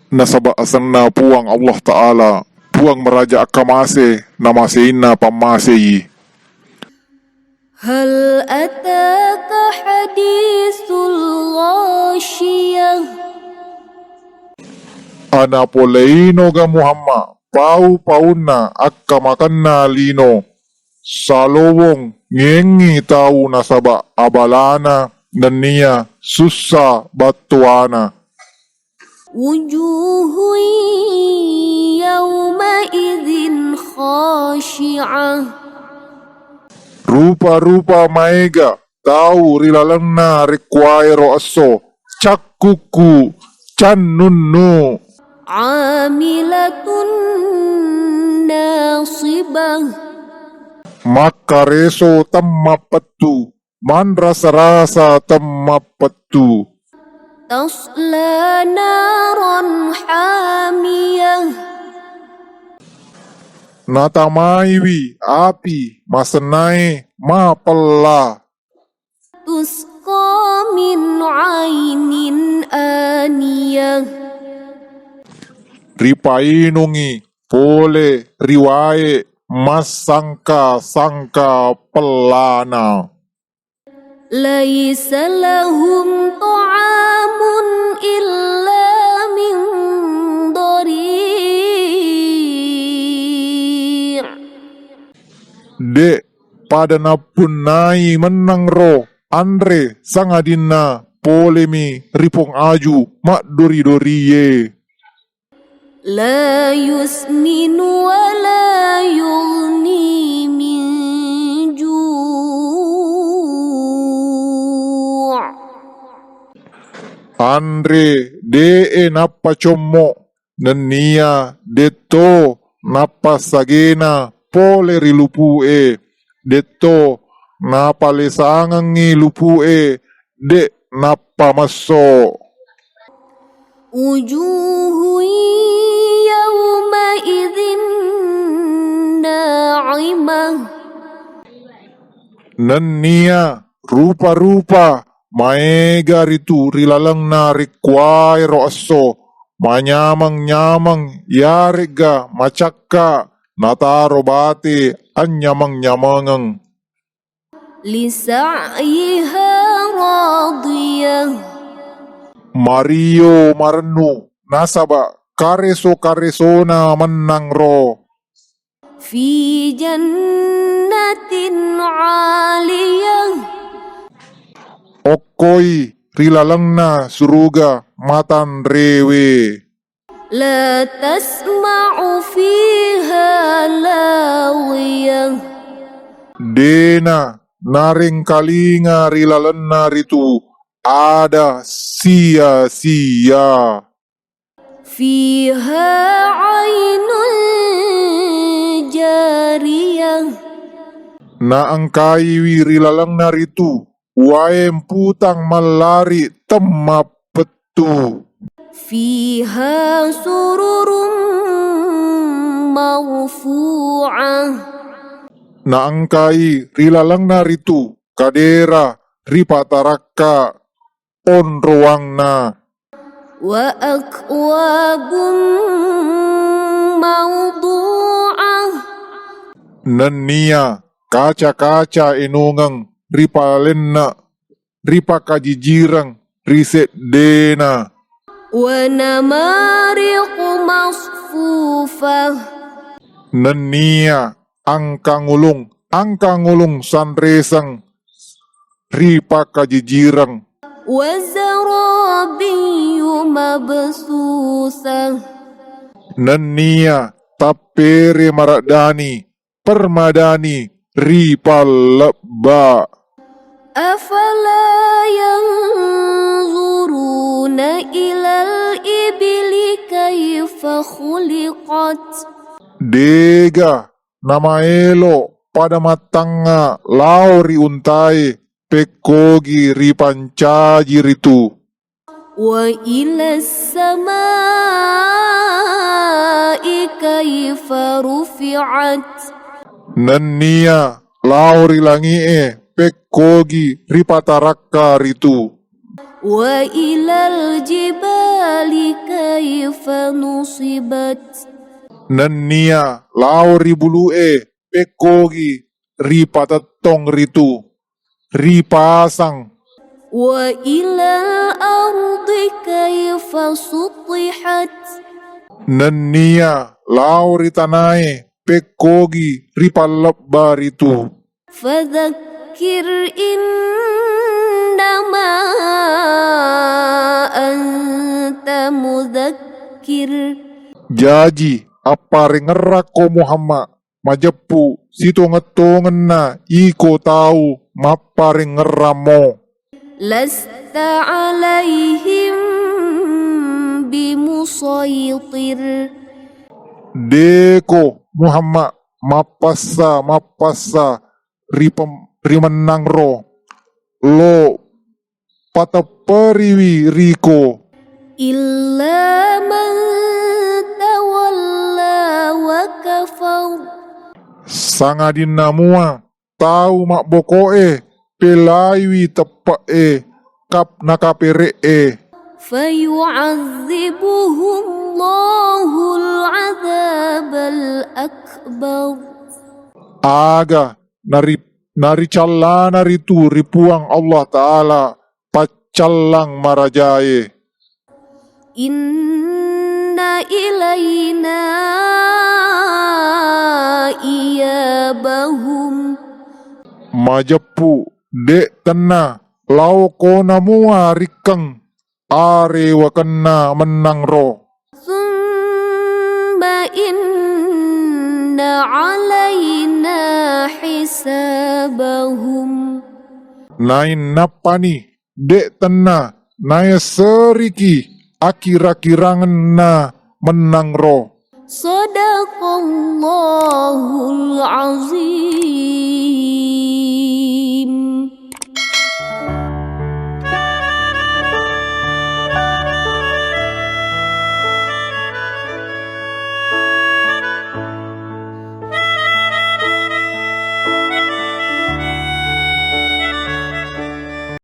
Nasaba asanna puang Allah Ta'ala, puang meraja akamase, namase inna pamase. هل أتاك حديث الغاشية Ana poleino ga Muhammad, pauna akamakanna lino, salowong ngengi tau nasaba abalana nania susah batuana. وجوه يومئذ خاشعة Rupa-rupa maega tau rilalangna require aso cakkuku cannunnu. عاملة ناصبة Maka reso tammapattu, man rasa-rasa tammapattu. تصلى نارا حامية Natamaiwi api masenai mapella. تسقى من عين آنية Ripainungi pole riwae masangka-sangka pelana. ليس لهم طعام إلا من ضريع Dek pada napun nai menang ro andre sangadina polemi ripong aju mak dori-doriye. لا يسمن ولا يغني من جوع Andre de napa commo nenia deto napa sagena pole rilupu deto napa lesangangi lupu de napa maso. وجوه يومئذ ناعمة Nenia rupa-rupa maega ritu rilalang na require aso manyamang-nyamang yarega macakka nataro bate anyamang-nyamangang. لسعيها راضية Mario marenu nasaba kareso na menang ro. في جنة عالية Okoi rilalang na suruga matan rewe. لا تسمع فيها لاغية Dena naring kalinga rilalang na ritu ada sia-sia. فيها عين جارية Naangkai rilalang na ritu waem putang malari temmapetu. فيها سرر مرفوعة Naangkai rilalang na ritu kadera ripataraka on ruang na. وأكواب موضوعة Nenia kaca-kaca inungang ripalenna ripakajijirang riset dena. ونمارق مصفوفة Nenia angkangulung sanresang ripakajijirang. وزرابي مبثوثة Nenia tapere maradani permadani ripaleba. أفلا ينظرون إلى الإبل كيف خلقت Dega namaelo pada matanga lauri untai pekogi ripancaji ritu. وإلى السماء كيف رفعت Nenia lauri langie pekogi ripataraka ritu. وإلى الجبال كيف نصبت Nania lao ribulue pekogi ripatatong ritu ripasang. وإلى الأرض كيف سطحت Nania lao ritanai pekogi ripalabba ritu. فذكر إنما أنت مذكر Jaji apa rengerak ko Muhammad majepu sito ngetongen na iko tahu mapare ngeramo. لست عليهم بمسيطر Deko Muhammad mapasa rimenang ro lo pataperiwi riko إلا من تولى وكفر sangadin namua tahu mak bokoe pelaiwi tepae kap nakapere فيعذبه الله العذاب الأكبر aga nari callana ritu ripuang Allah Ta'ala pacallang marajae. إن إلينا إيابهم Majepu dek tena lau kona mua rikeng are wakena menang ro. ثم إن علينا حسابهم Nain napani dek tena naya seriki akira-kirangan na menang ro. صدق الله العظيم